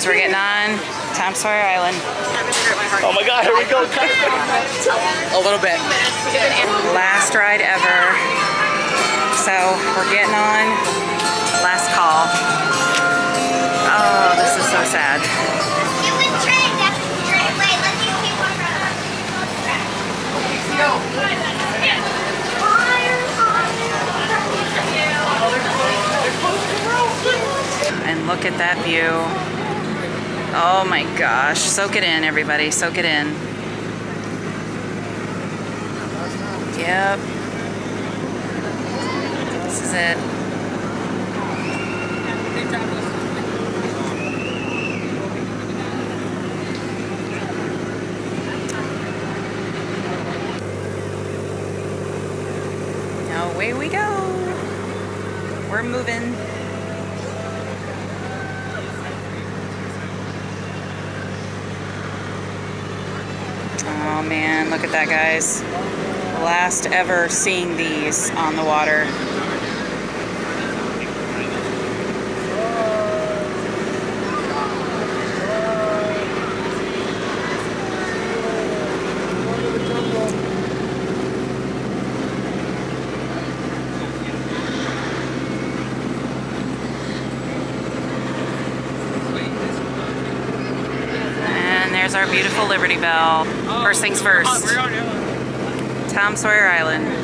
guys, we're getting on Tom Sawyer Island. Oh my God, here we go. A little bit. Last ride ever. So we're getting on. Last call. Oh, this is so sad. And look at that view. Oh my gosh. Soak it in, everybody. Soak it in. Yep. This is it. Now away we go. We're moving. Oh man, look at that, guys. Last ever seeing these on the water. And there's our beautiful Liberty Bell. First things first. Tom Sawyer Island.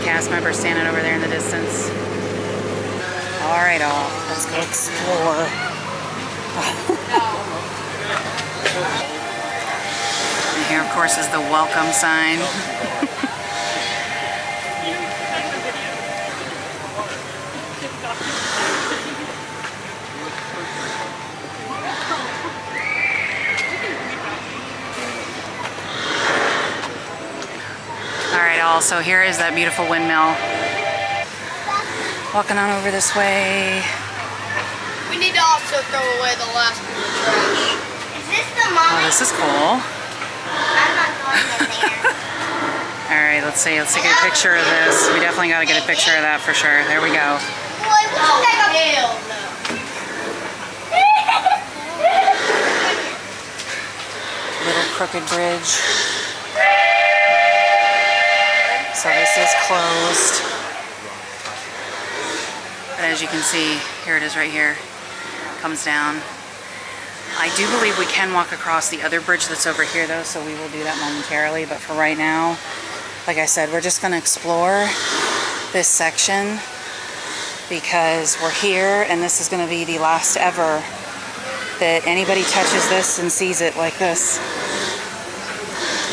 Cast member standing over there in the distance. All right, all. Let's go explore. And here, of course, is the welcome sign. So here is that beautiful windmill. Walking on over this way. We need to also throw away the last bit of trash. Is this the moment? Oh, this is cool. I'm not going in there. All right, let's see. Let's take a picture of this. We definitely got to get a picture of that for sure. There we go. Little crooked bridge. So this is closed. But as you can see, here it is right here. Comes down. I do believe we can walk across the other bridge that's over here though, so we will do that momentarily. But for right now, like I said, we're just going to explore this section because we're here and this is going to be the last ever that anybody touches this and sees it like this.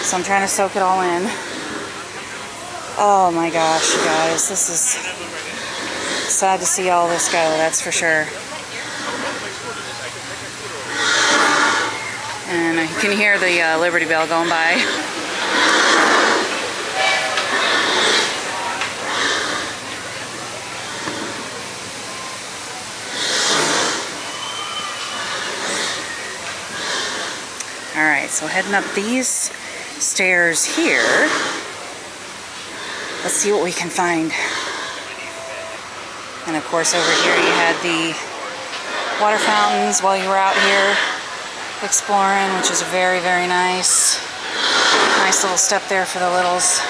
So I'm trying to soak it all in. Oh my gosh, you guys, this is sad to see all this go, that's for sure. And you can hear the Liberty Bell going by. Alright, so heading up these stairs here. Let's see what we can find. And of course over here you had the water fountains while you were out here exploring, which is very, very nice. Nice little step there for the littles.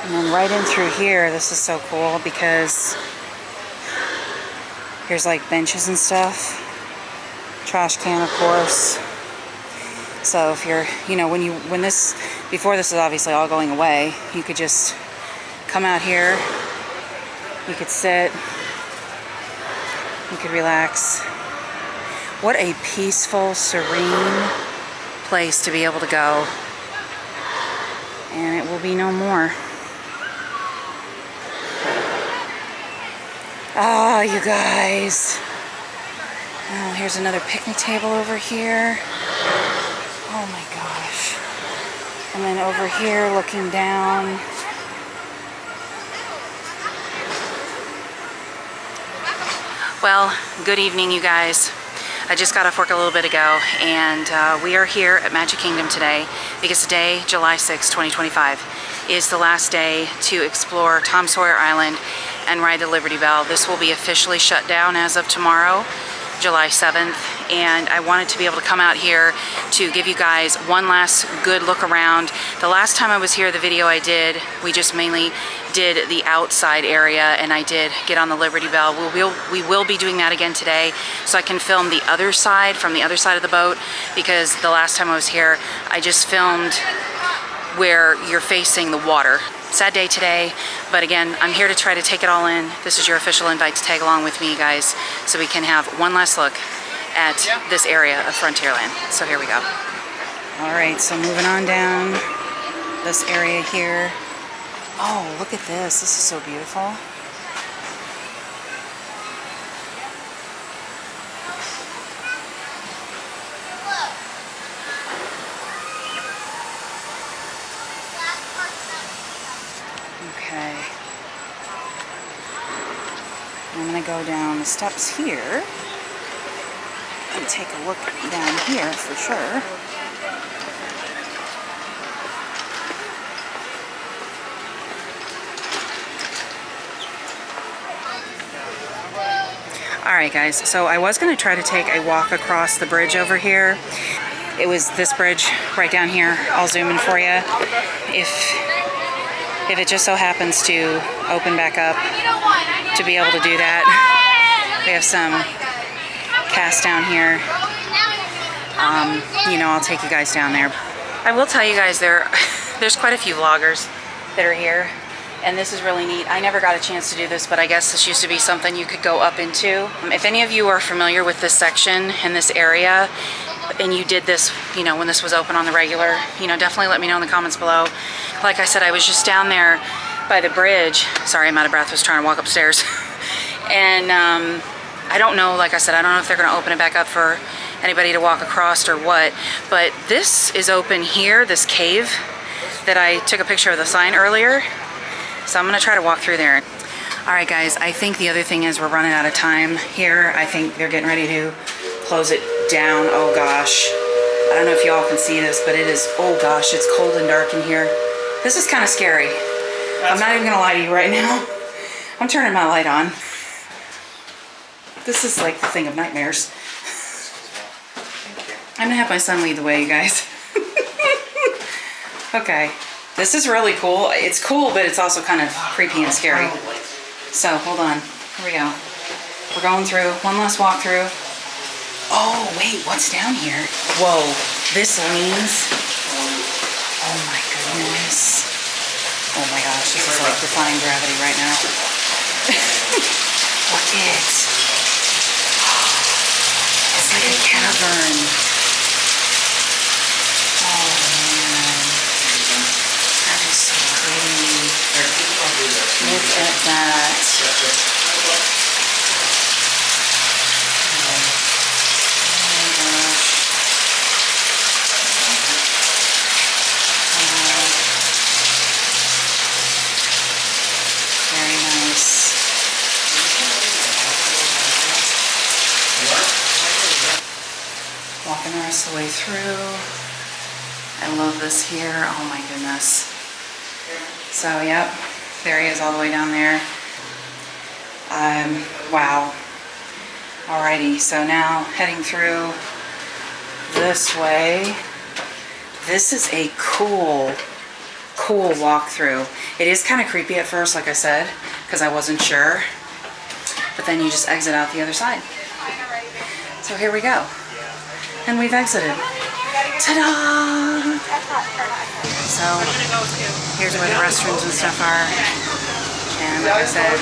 And then right in through here, this is so cool because here's like benches and stuff. Trash can, of course. So if you're, you know, before this is obviously all going away, you could just come out here, you could sit, you could relax. What a peaceful, serene place to be able to go. and it will be no more. Ah, you guys. Oh, here's another picnic table over here. Oh my gosh. And then over here looking down. Well, good evening, you guys. I just got off work a little bit ago, and we are here at Magic Kingdom today because today, July 6, 2025, is the last day to explore Tom Sawyer Island and ride the Liberty Bell. This will be officially shut down as of tomorrow, July 7th, and I wanted to be able to come out here to give you guys one last good look around. The last time I was here, the video I did, we just mainly did the outside area, and I did get on the Liberty Bell. We will be doing that again today, so I can film the other side, from the other side of the boat, because the last time I was here, I just filmed where you're facing the water. Sad day today, but again, I'm here to try to take it all in. This is your official invite to tag along with me, guys, so we can have one last look at this area of Frontierland. So here we go. All right, so moving on down this area here. Oh, look at this. This is so beautiful. Okay. I'm going to go down the steps here and take a look down here for sure. Alright guys, so I was going to try to take a walk across the bridge over here. It was this bridge right down here. I'll zoom in for you. If it just so happens to open back up to be able to do that. We have some cast down here. You know, I'll take you guys down there. I will tell you guys there's quite a few vloggers that are here, and this is really neat. I never got a chance to do this, but I guess this used to be something you could go up into. If any of you are familiar with this section in this area, and you did this, you know, when this was open on the regular, you know, definitely let me know in the comments below. Like I said, I was just down there by the bridge. Sorry, I'm out of breath. I was trying to walk upstairs. And I don't know, like I said, I don't know if they're going to open it back up for anybody to walk across or what. But this is open here, this cave that I took a picture of the sign earlier. So I'm going to try to walk through there. All right, guys, I think the other thing is we're running out of time here. I think they're getting ready to close it down. Oh gosh, I don't know if y'all can see this, but it is, oh gosh, it's cold and dark in here. This is kind of scary. I'm not even gonna lie to you right now. I'm turning my light on. This is like the thing of nightmares. I'm gonna have my son lead the way, you guys. Okay, this is really cool. It's cool, but it's also kind of creepy and scary. So hold on, here we go. We're going through one last walkthrough. Oh, wait, what's down here? Whoa, this leans. Oh my goodness. Oh my gosh, this is like defying gravity right now. Look it. It's like a cavern. Oh man. That is so pretty. Look at that. Walking the rest of the way through. I love this here. Oh my goodness. So, yep, there he is all the way down there. Wow. Alrighty, so now heading through this way. This is a cool walkthrough. It is kind of creepy at first, like I said, because I wasn't sure. But then you just exit out the other side. So here we go. And we've exited. Ta-da! So, here's where the restrooms and stuff are. And like I said,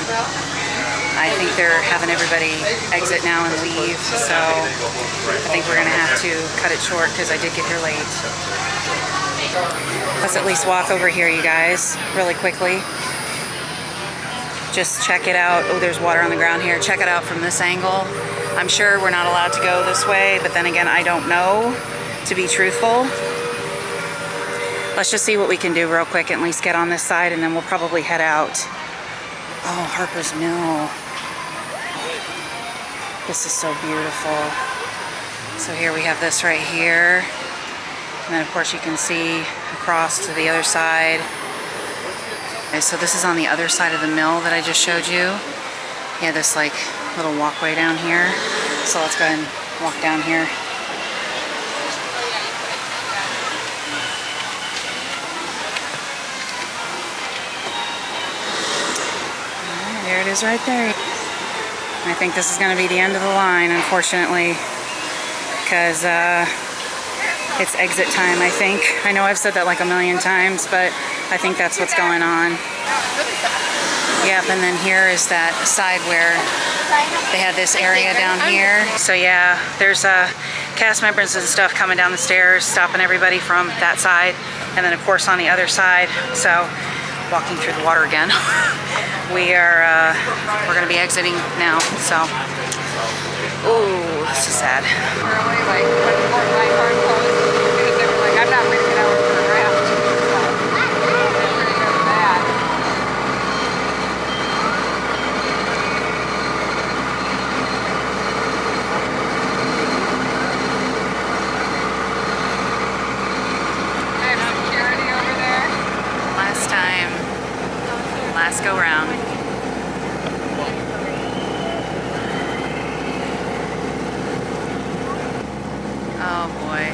I think they're having everybody exit now and leave. So, I think we're going to have to cut it short because I did get here late. Let's at least walk over here, you guys, really quickly. Just check it out. Oh, there's water on the ground here. Check it out from this angle. I'm sure we're not allowed to go this way, but then again, I don't know, to be truthful. Let's just see what we can do real quick and at least get on this side, and then we'll probably head out. Oh, Harper's Mill. This is so beautiful. So here we have this right here. And then of course you can see across to the other side. Okay, so this is on the other side of the mill that I just showed you. Yeah, this like little walkway down here. So let's go ahead and walk down here. There it is right there. I think this is going to be the end of the line, unfortunately, because it's exit time, I think. I know I've said that like a million times, but I think that's what's going on. Yep, and then here is that side where they had this area down here. So yeah, there's cast members and stuff coming down the stairs, stopping everybody from that side, and then of course on the other side. So walking through the water again. We're going to be exiting now. So, ooh, this is sad. Really, like when Fort Lifeguard closed, because they were like, I'm not waiting an hour for a raft. So, they're pretty good at that. I have security over there. Last time. Last go round. Oh boy.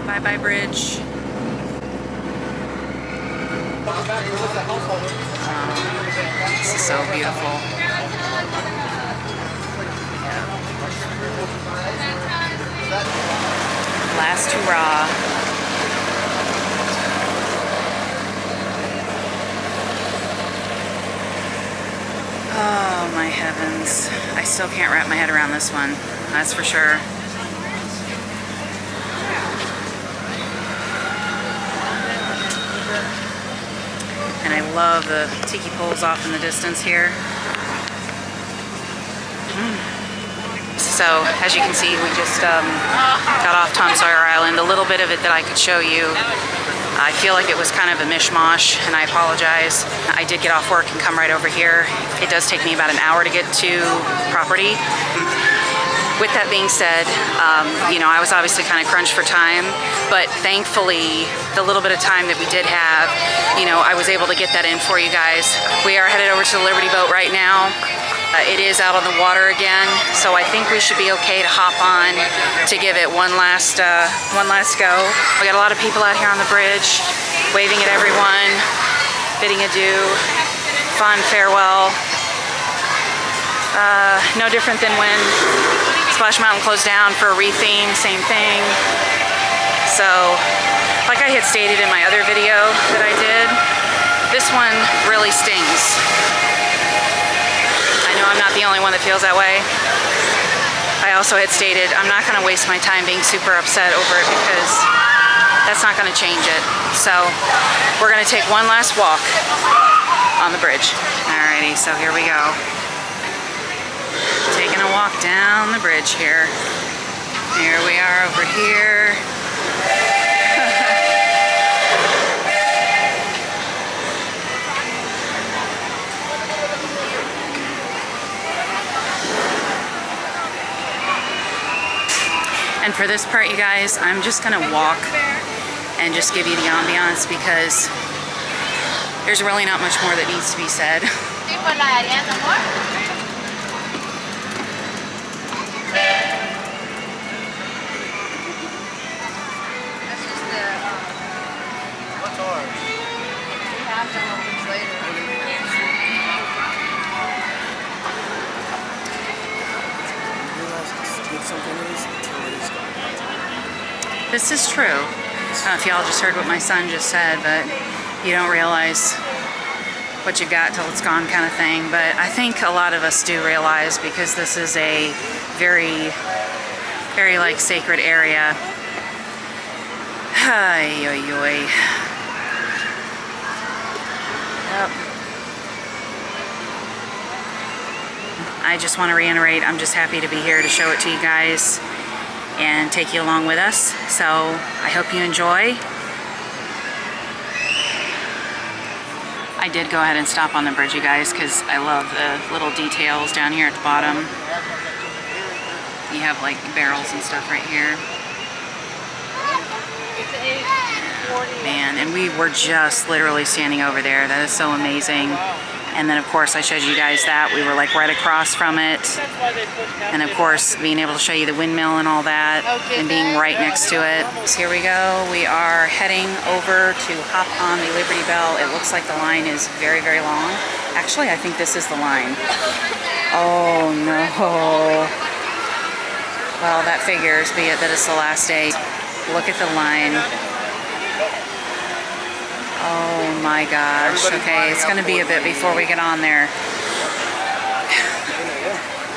Bye bye bridge. This is so beautiful. Last hurrah. Oh my heavens. I still can't wrap my head around this one, that's for sure. And I love the tiki poles off in the distance here. So, as you can see, we just got off Tom Sawyer Island. A little bit of it that I could show you. I feel like it was kind of a mishmash, and I apologize. I did get off work and come right over here. It does take me about an hour to get to property. With that being said, you know, I was obviously kind of crunched for time, but thankfully, the little bit of time that we did have, you know, I was able to get that in for you guys. We are headed over to the Liberty boat right now. It is out on the water again, so I think we should be okay to hop on to give it one last go. We got a lot of people out here on the bridge, waving at everyone, bidding adieu, fond farewell. No different than when Splash Mountain closed down for a re-theme, same thing. So, like I had stated in my other video that I did, this one really stings. I know I'm not the only one that feels that way. I also had stated I'm not going to waste my time being super upset over it because that's not going to change it. So we're going to take one last walk on the bridge. Alrighty, so here we go. Taking a walk down the bridge here. Here we are over here. And for this part, you guys, I'm just gonna walk and just give you the ambiance because there's really not much more that needs to be said. What's ours? We have them a week later. This is true. I don't know if y'all just heard what my son just said, but you don't realize what you got till it's gone kind of thing. But I think a lot of us do realize, because this is a very, very like sacred area. Ay, oy, oy. Yep. I just want to reiterate, I'm just happy to be here to show it to you guys and take you along with us. So I hope you enjoy. I did go ahead and stop on the bridge, you guys, because I love the little details down here at the bottom. You have like barrels and stuff right here. Man, and we were just literally standing over there. That is so amazing. And then of course I showed you guys that. We were like right across from it. And of course being able to show you the windmill and all that, and being right next to it. So here we go. We are heading over to hop on the Liberty Bell. It looks like the line is very, very long. Actually, I think this is the line. Oh no. Well, that figures, be it that it's the last day. Look at the line. Oh my gosh. Okay, it's gonna be a bit before we get on there.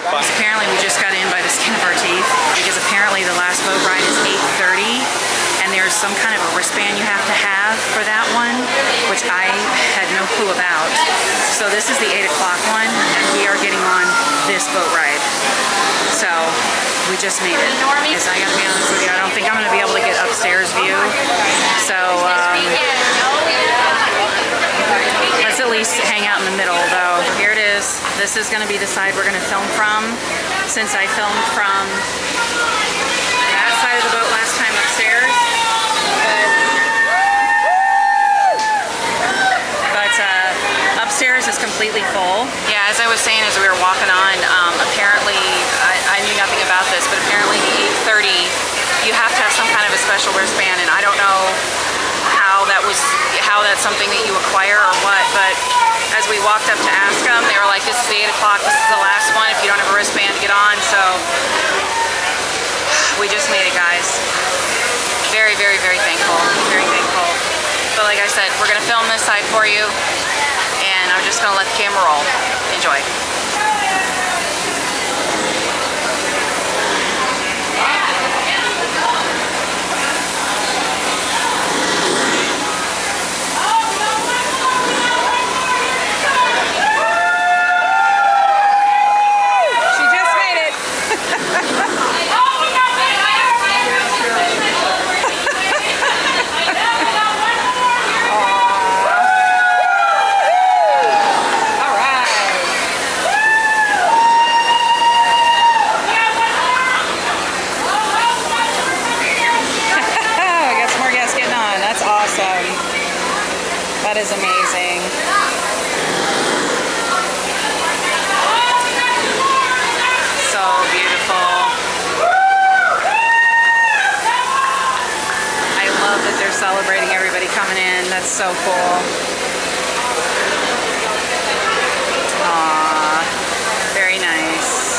Apparently we just got in by the skin of our teeth, because apparently the last boat ride is 8:30, and there's some kind of a wristband you have to have for that one, which I had no clue about. So this is the 8 o'clock one, and we are getting on this boat ride. So we just made it. Because I gotta be honest with you, I don't think I'm gonna be able to get upstairs view. So let's at least hang out in the middle though. Here it is. This is gonna be the side we're gonna film from. Since I filmed from that side of the boat last time upstairs. But upstairs is completely full. Yeah, as I was saying as we were walking on, apparently, I knew nothing about this, but apparently the 8:30, you have to have some kind of a special wristband, and I don't know how that's something that you acquire or what, but as we walked up to ask them, they were like, this is the 8 o'clock, this is the last one, if you don't have a wristband to get on. So we just made it, guys. Very, very, very thankful. Very thankful. But like I said, we're gonna film this side for you, and I'm just gonna let the camera roll. Enjoy. That is amazing. So beautiful. I love that they're celebrating everybody coming in. That's so cool. Aww, very nice.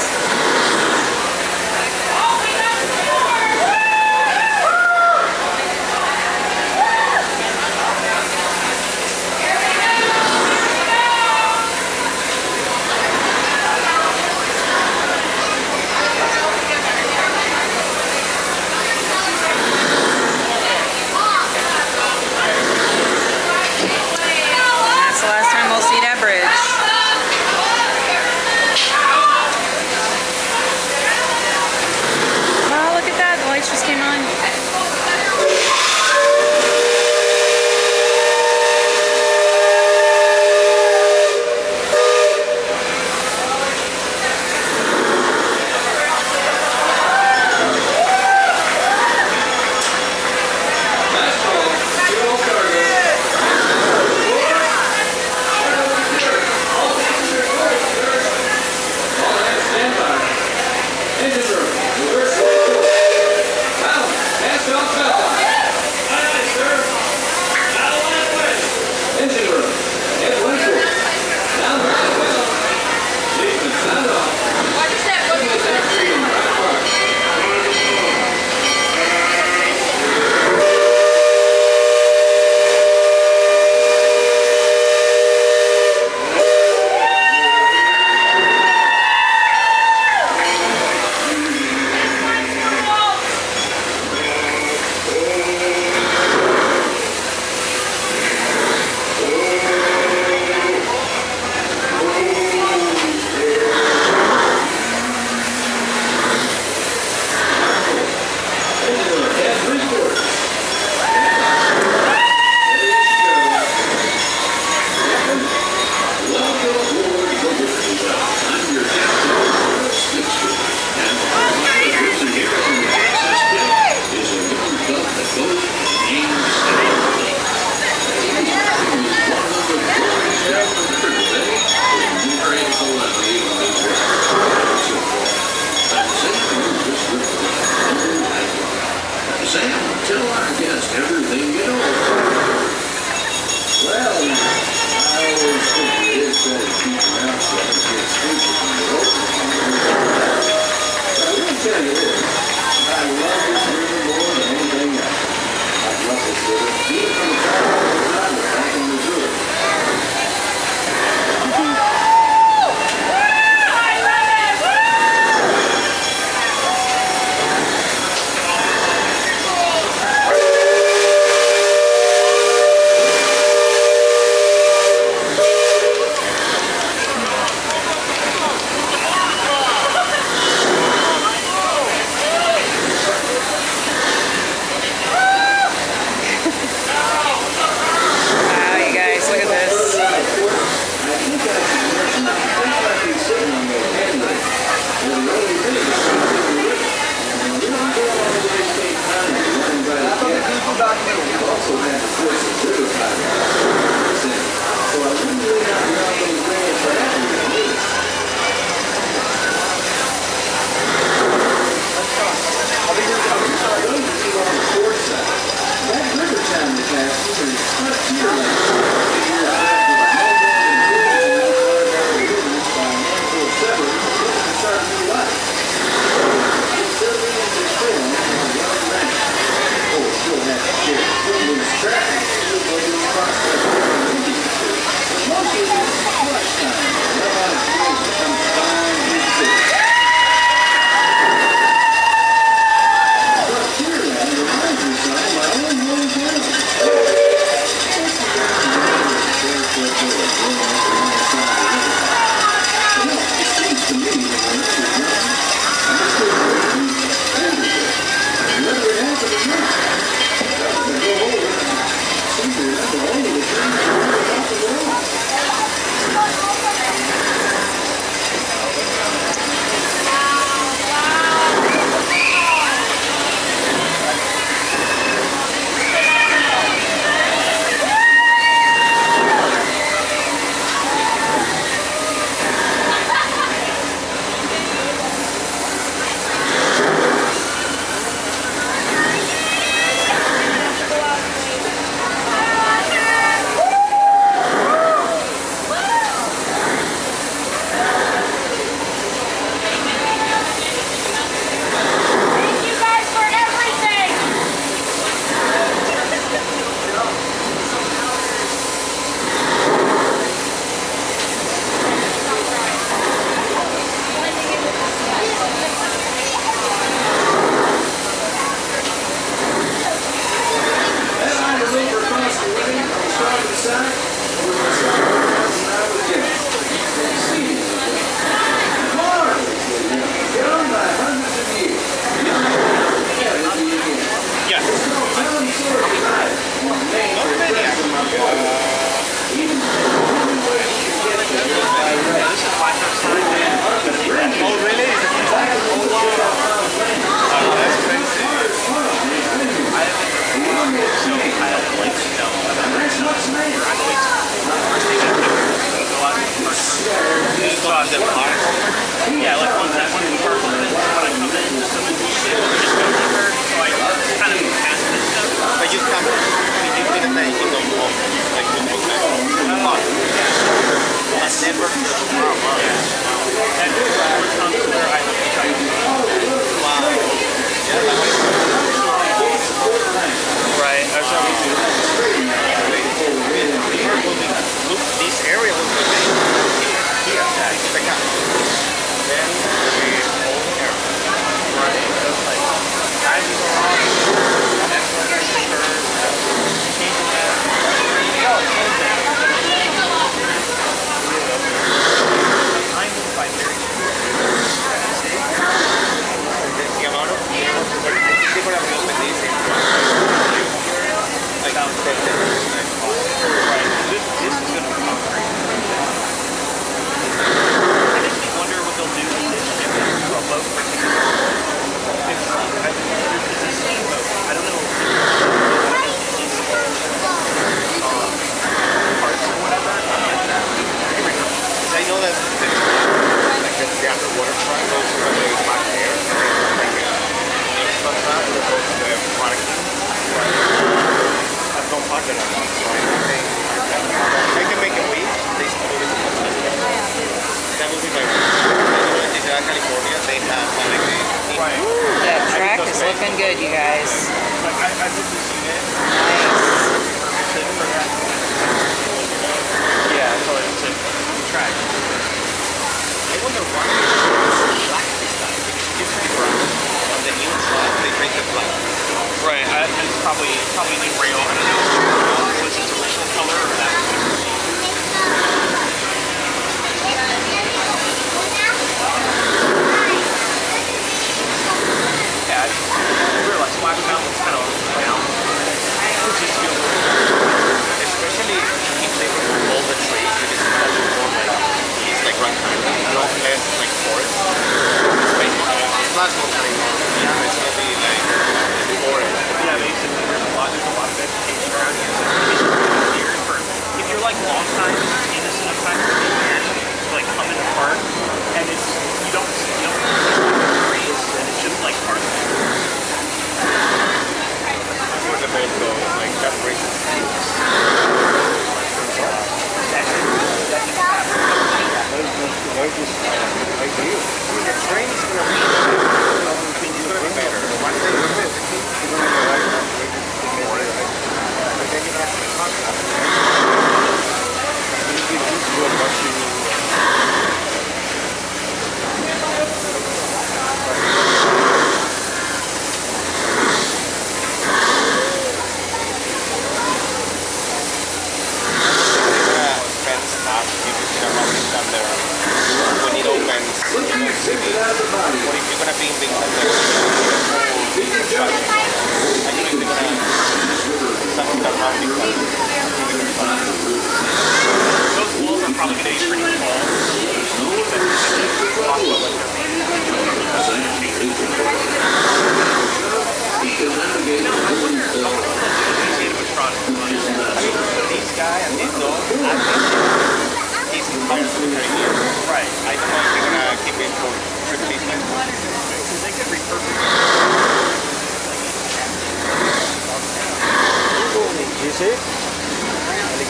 my first time, man. Oh, really? Oh, wow. That's crazy. I haven't so I haven't like no. I've always first thing I do is go out to the park. Go out to the park. Yeah, like once I went to the park, when I come in, so then you just go deeper. So I kind of pass this stuff. But you come, you finish that, you go home. Like you go back home. And then we're and we're Tom Sawyer Island, which I Wow. Yeah, that was right. That's how we do. Look, this area looks like here. The cat. Then the whole area. Right. It's like I was around. That's what I'm sure. Changing that. I move by very The amount of people, like, I think people have opened this in like right. This is gonna be concrete. It makes me wonder what they'll do if they do a boat. It's a steamboat. I don't know. Parts or whatever. I know that like the underwater part goes from the back there, and then like sometimes it goes to the parking. I've gone parking on that, so I can make a week. They still do it. That would be my week. In California, they have like a Right. That track is looking good, you guys. Like I did this unit. Nice. For that. Yeah, so it's a track. I wonder why it's black this time. Because it used to be brown. On the inside, they make it black. Right. It's probably new rail. I don't know. Was its original color or that was yeah, I realized Black Mountain's kind of round. It just feels Especially if they remove all the trees, because it doesn't more like it's like rectangle, not less like forest. It's basically it's not more California. It's gonna be like forest. yeah, basically there's a lot of vegetation around here. So it's really weird for if you're like long time innocent of time for years to like come in the park and it's you don't see trees and it's just like park. Where the boat goes, like that bridge. The train is gonna be better. Once they remove it, it's gonna be like but then you have to contact. You do a bunch fence up, you can see around the thunder. When it opens, or if you're gonna be in the thunder, I don't know if they're gonna something around the thunder. Those walls are probably going to be pretty tall. This guy and this dog, I think he's entire for 30 years. Right. I don't know if they're gonna keep it for replacement. Because they could repurpose You see? Really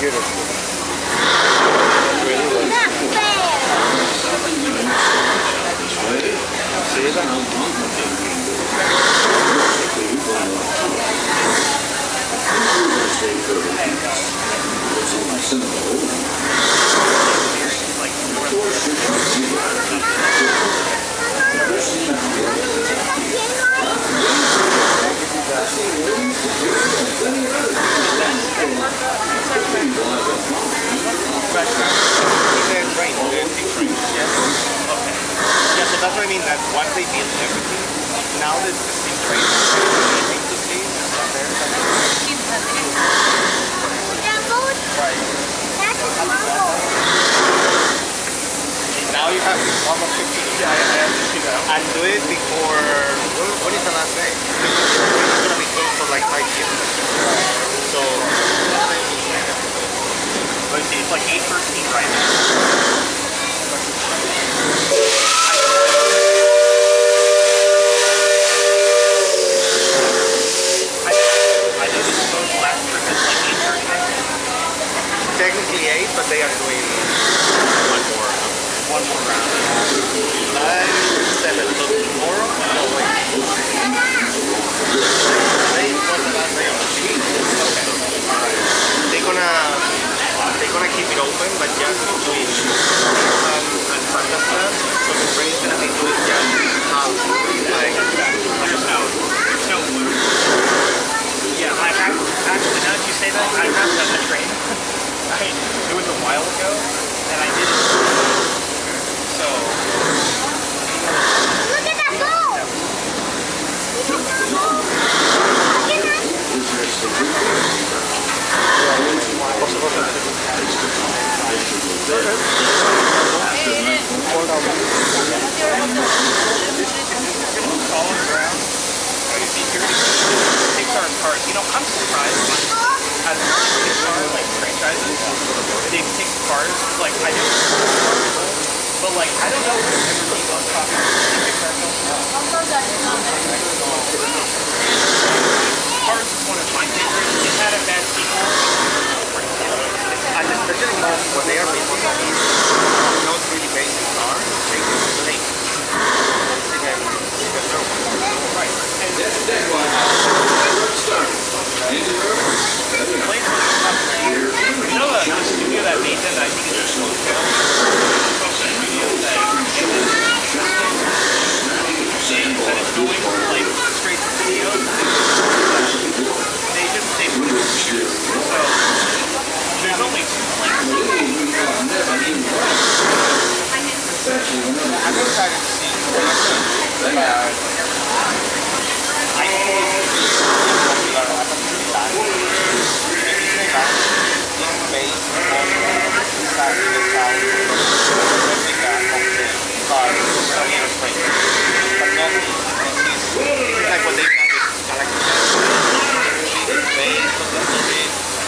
good. Really well. Not fair. See that? Yeah, so that's what I mean, that once they build everything, now there's the steam train. Anything to see? Not there. That boat Yeah, I have to see that. And do it before, when is the last day? It's gonna be closed for like 5 years. So, Let me see, it's like 8:13 right now. I know this supposed to last for just like 8:30. technically 8, but they are doing One more round. 9, 7. So tomorrow, no wait. Today was the last day of the season. Okay. They're gonna keep it open, but just between and Pakistan. So the train is gonna be doing just half, like No. Yeah, I have, actually, now that you say that, I have done the train. It was a while ago, and I did it. So, Look at that ball! solid ground. You see, here Pixar cars. You know, I'm surprised as Pixar, like, franchises, they pick cars, like, I know, but, like, I don't know if there's ever been on top of Pixar films. Cars is one of my favorites. It had a bad sequel. and especially when they are busy, it's not really based in cars, it's based in planes. Right. And planes were you know the studio that made them, I think it's just studio that instead of going like straight to video, they put it in studios. So there's only 2 planes. I'm excited to see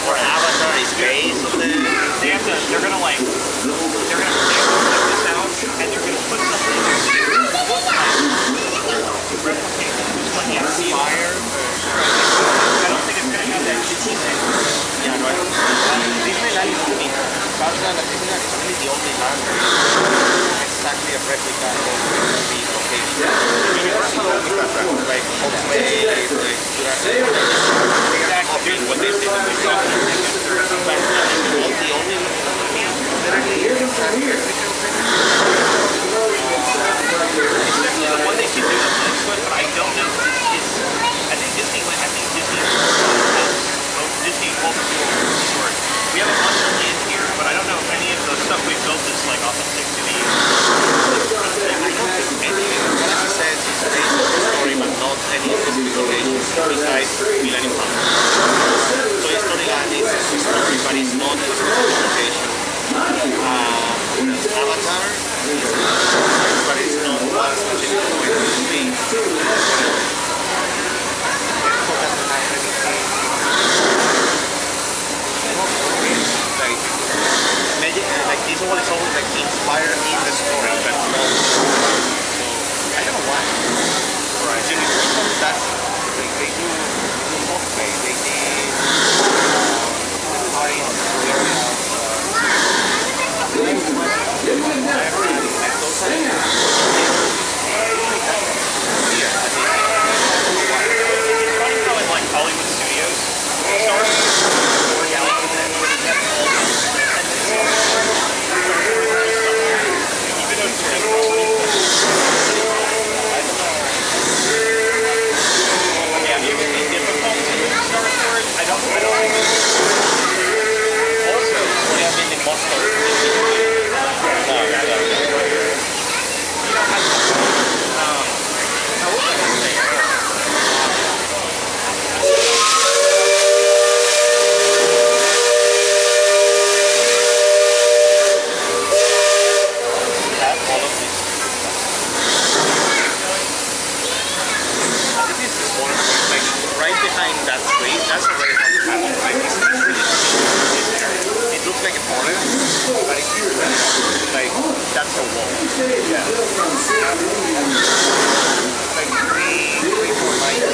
or Avatar is based on the They're gonna like this out, and they're gonna put something in there to replicate what you see. fire. I don't think it's gonna have that kitschy thing. Yeah, no, I don't know. Disneyland is unique. Disneyland is only the only land that is exactly a replica of the location. Universal only like homemade, exactly what they say. But the only The one they can do is Bigfoot, but I don't know if it's. I think Disneyland. I think Disney World Resort. We have a bunch of land here, but I don't know if any of the stuff we built is like authentic to the. I don't think any of it. What he says is based on the story, but not any specific locations besides Millennium Park. So Storyland is a story, but it's not a specific location. Avatar is but it's not one specific point to be. Like this one is always like inspired in the story, but not. So I don't know why. Right. Universal does they do cosplay, they did parties Probably like Hollywood Studios. Star Wars or Galaxy Net, where they have all those. Even though it's yeah, it would be difficult to Star Wars. I don't Like 3-4 nights.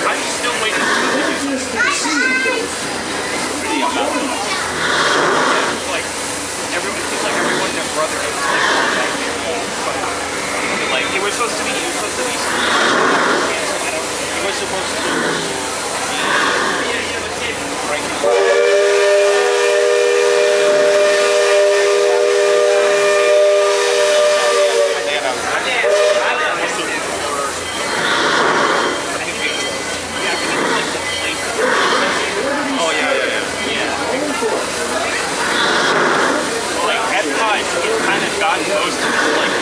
I'm still waiting for them to do something. Like everyone, it's like everyone, their brother is like on that here. But like it was supposed to be something. It was supposed to be. Yeah, the kid. Oh yeah. Like Epcot, it's kind of gotten most of it, like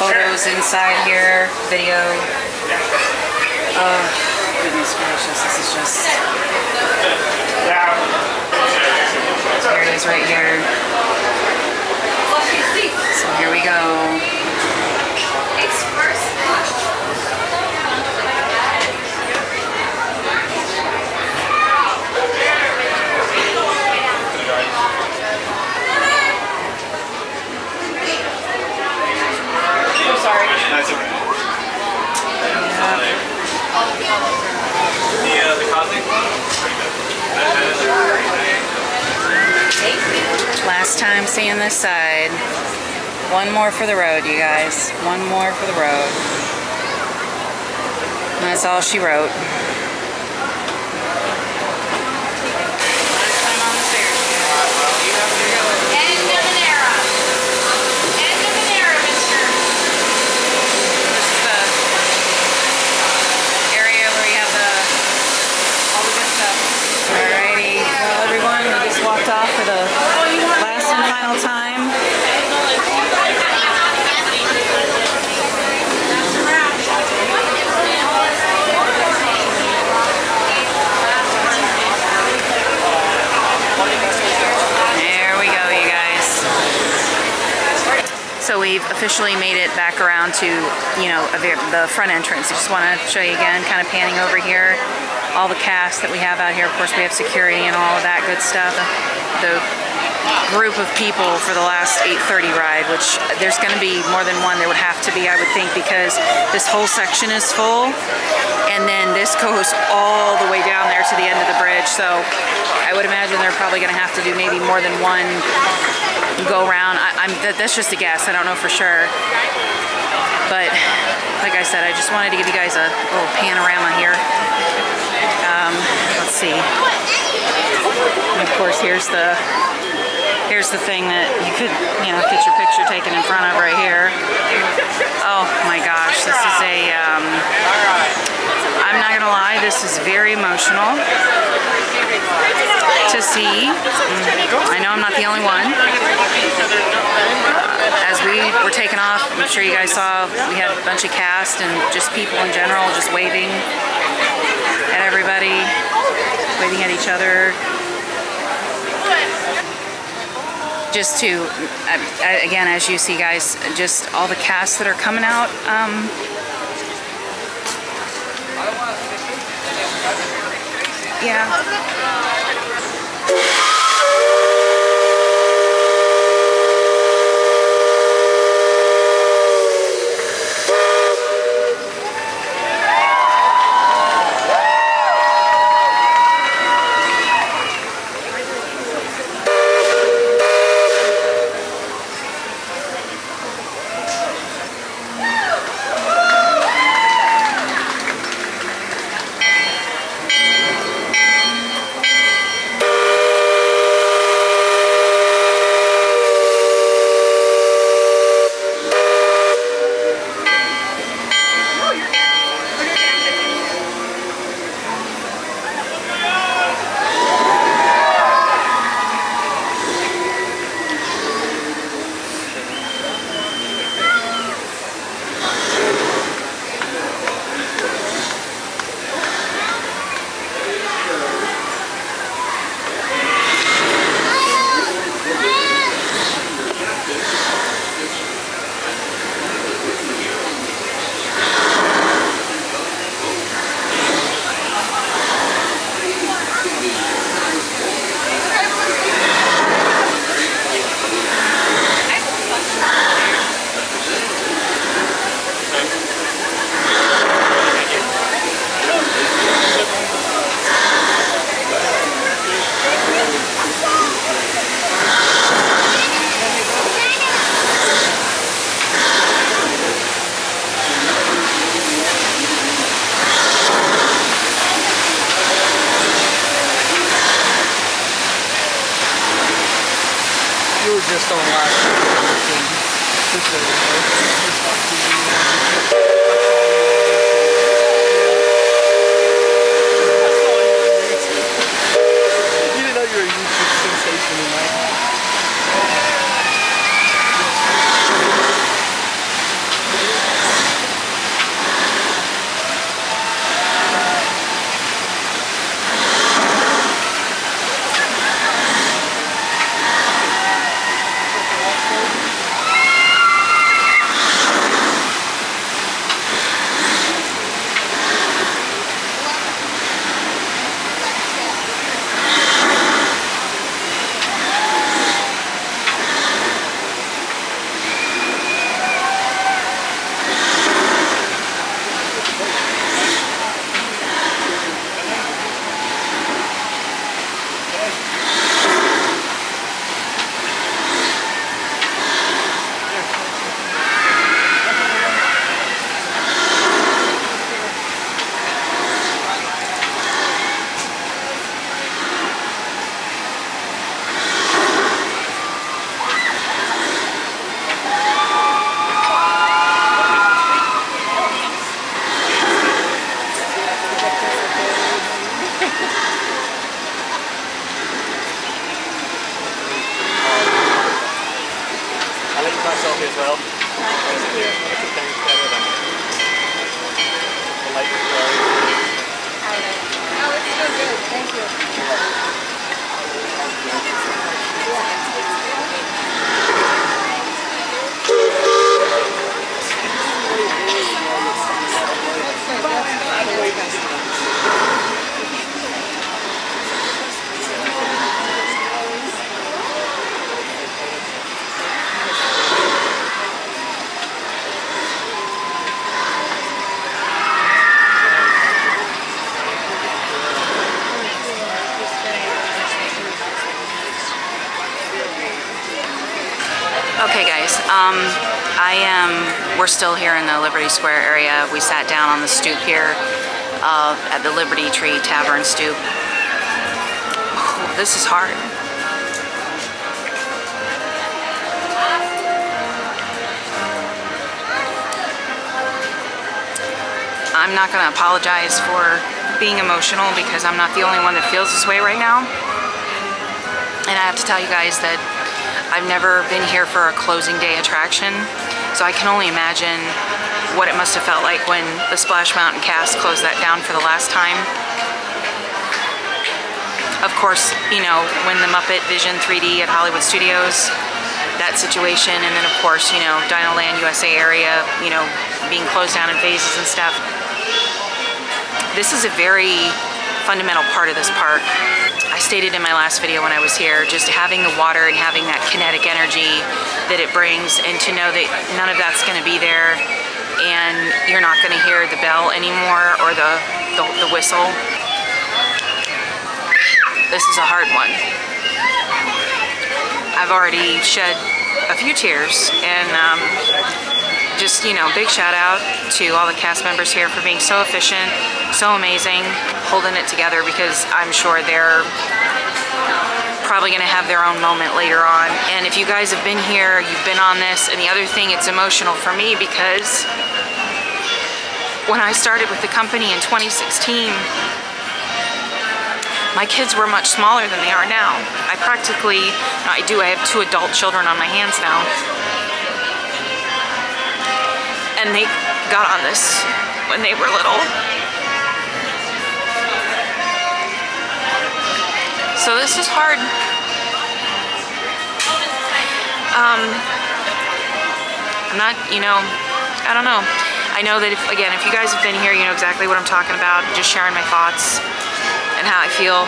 photos inside here, video. Oh, goodness gracious, this is just... Here it is right here. So here we go. It's first. sorry. That's okay. The cosmic one? Last time seeing this side. One more for the road, you guys. One more for the road. And that's all she wrote. Last time on the stairs. End of an era. End of an era, mister. This is the area where we have all the good stuff. Alrighty, well everyone, we just walked off for the last and final time. There we go, you guys. So we've officially made it back around to, the front entrance. I just want to show you again, kind of panning over here, all the cast that we have out here. Of course, we have security and all of that good stuff. The group of people for the last 8:30 ride, which there's going to be more than one. There would have to be, I would think, because this whole section is full, and then this goes all the way down there to the end of the bridge. So I would imagine they're probably going to have to do maybe more than one go around. That's just a guess. I don't know for sure. But like I said, I just wanted to give you guys a little panorama here. Let's see. And of course, here's the thing that you could, get your picture taken in front of right here. Oh my gosh, this is a this is very emotional to see. I know I'm not the only one. As we were taking off, I'm sure you guys saw, we had a bunch of cast and just people in general just waving at everybody, waving at each other. Just to, again, as you see guys, just all the casts that are coming out. Yeah. Just on last You didn't know you were a YouTube sensation in life. Myself as well. Oh, it's so good. Thank you. Okay guys, we're still here in the Liberty Square area. We sat down on the stoop here at the Liberty Tree Tavern stoop. Oh, this is hard. I'm not going to apologize for being emotional because I'm not the only one that feels this way right now. And I have to tell you guys that I've never been here for a closing day attraction, so I can only imagine what it must have felt like when the Splash Mountain cast closed that down for the last time. Of course, you know, when the Muppet Vision 3D at Hollywood Studios, that situation, and then of course, you know, Dinoland USA area, you know, being closed down in phases and stuff. This is a very fundamental part of this park. I stated in my last video when I was here, just having the water and having that kinetic energy that it brings, and to know that none of that's going to be there, and you're not going to hear the bell anymore or the whistle. This is a hard one. I've already shed a few tears, and just, you know, big shout out to all the cast members here for being so efficient, so amazing, holding it together, because I'm sure they're probably gonna have their own moment later on. And if you guys have been here, you've been on this, and the other thing, it's emotional for me because when I started with the company in 2016, my kids were much smaller than they are now. I have 2 adult children on my hands now. And they got on this when they were little. So this is hard. I'm not, you know, I don't know. I know that if you guys have been here, you know exactly what I'm talking about. Just sharing my thoughts and how I feel.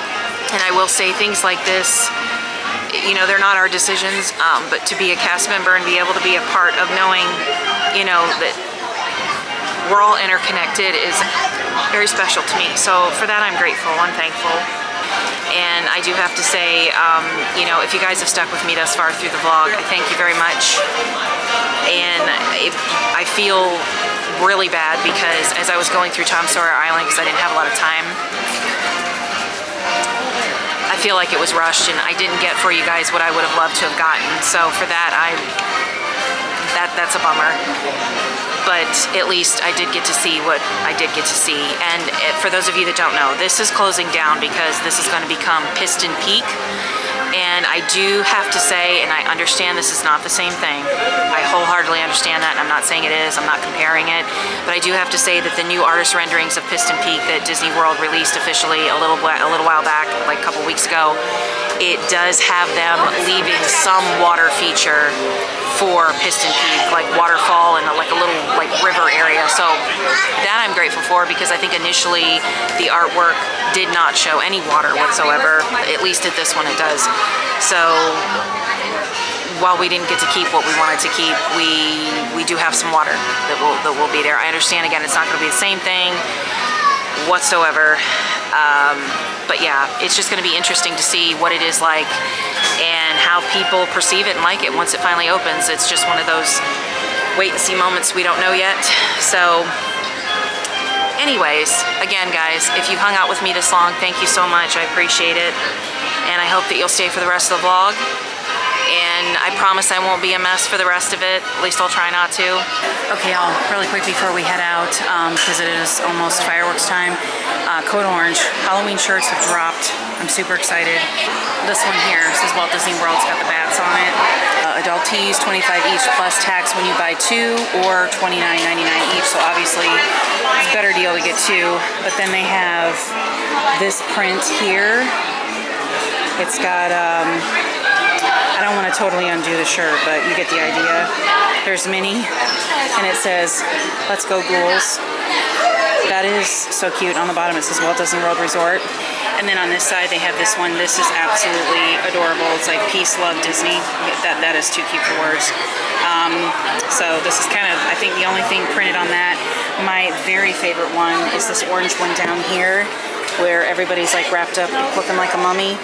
And I will say things like this, you know, they're not our decisions, but to be a cast member and be able to be a part of knowing, you know, that we're all interconnected is very special to me. So for that, I'm grateful, I'm thankful. And I do have to say, you know, if you guys have stuck with me thus far through the vlog, I thank you very much. And I feel really bad because as I was going through Tom Sawyer Island, because I didn't have a lot of time, I feel like it was rushed and I didn't get for you guys what I would have loved to have gotten. So for that, that's a bummer. But at least I did get to see what I did get to see. And for those of you that don't know, this is closing down because this is going to become Piston Peak. And I do have to say, and I understand this is not the same thing. I wholeheartedly understand that, and I'm not saying it is, I'm not comparing it. But I do have to say that the new artist renderings of Piston Peak that Disney World released officially a little while back, like a couple weeks ago, it does have them leaving some water feature for Piston Peak, like waterfall and like a little like river area. So that I'm grateful for, because I think initially the artwork did not show any water whatsoever. At least at this one it does. So while we didn't get to keep what we wanted to keep, we do have some water that will be there. I understand, again, it's not going to be the same thing whatsoever. But yeah, it's just going to be interesting to see what it is like and how people perceive it and like it once it finally opens. It's just one of those wait and see moments we don't know yet. So anyways, again guys, if you've hung out with me this long, thank you so much. I appreciate it. And I hope that you'll stay for the rest of the vlog. And I promise I won't be a mess for the rest of it. At least I'll try not to. Okay, y'all, really quick before we head out, because it is almost fireworks time. Code Orange, Halloween shirts have dropped. I'm super excited. This one here says Walt Disney World. It's got the bats on it. Adult tees, $25 each plus tax when you buy 2, or $29.99 each. So obviously it's a better deal to get 2. But then they have this print here. It's got, I don't want to totally undo the shirt, but you get the idea. There's Minnie, and it says, "Let's go ghouls." That is so cute. On the bottom it says Walt Disney World Resort. And then on this side they have this one. This is absolutely adorable. It's like peace, love, Disney. That is too cute for words. So this is kind of, I think, the only thing printed on that. My very favorite one is this orange one down here, where everybody's like wrapped up looking like a mummy.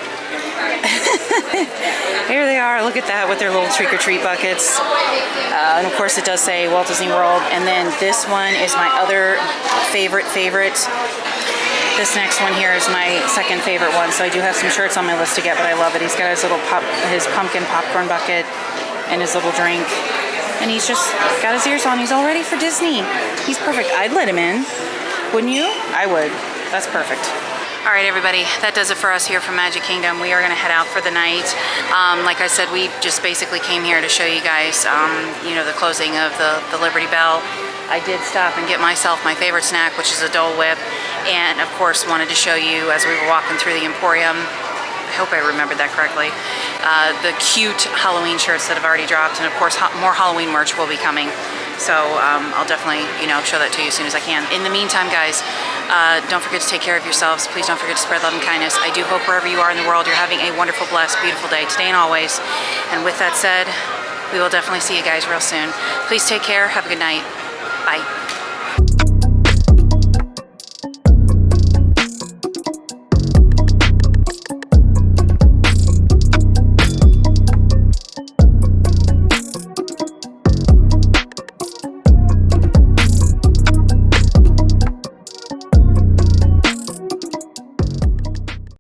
Here they are, look at that, with their little trick-or-treat buckets. And of course it does say Walt Disney World. And then this one is my other favorite. This next one here is my second favorite one. So I do have some shirts on my list to get, but I love it. He's got his little his pumpkin popcorn bucket and his little drink. And he's just got his ears on. He's all ready for Disney. He's perfect. I'd let him in. Wouldn't you? I would. That's perfect. All right, everybody, that does it for us here from Magic Kingdom. We are going to head out for the night. Like I said, we just basically came here to show you guys, you know, the closing of the Liberty Bell. I did stop and get myself my favorite snack, which is a Dole Whip, and of course wanted to show you as we were walking through the Emporium. I hope I remembered that correctly. The cute Halloween shirts that have already dropped, and of course more Halloween merch will be coming. So I'll definitely, you know, show that to you as soon as I can. In the meantime, guys, don't forget to take care of yourselves. Please don't forget to spread love and kindness. I do hope wherever you are in the world, you're having a wonderful, blessed, beautiful day today and always. And with that said, we will definitely see you guys real soon. Please take care. Have a good night. Bye.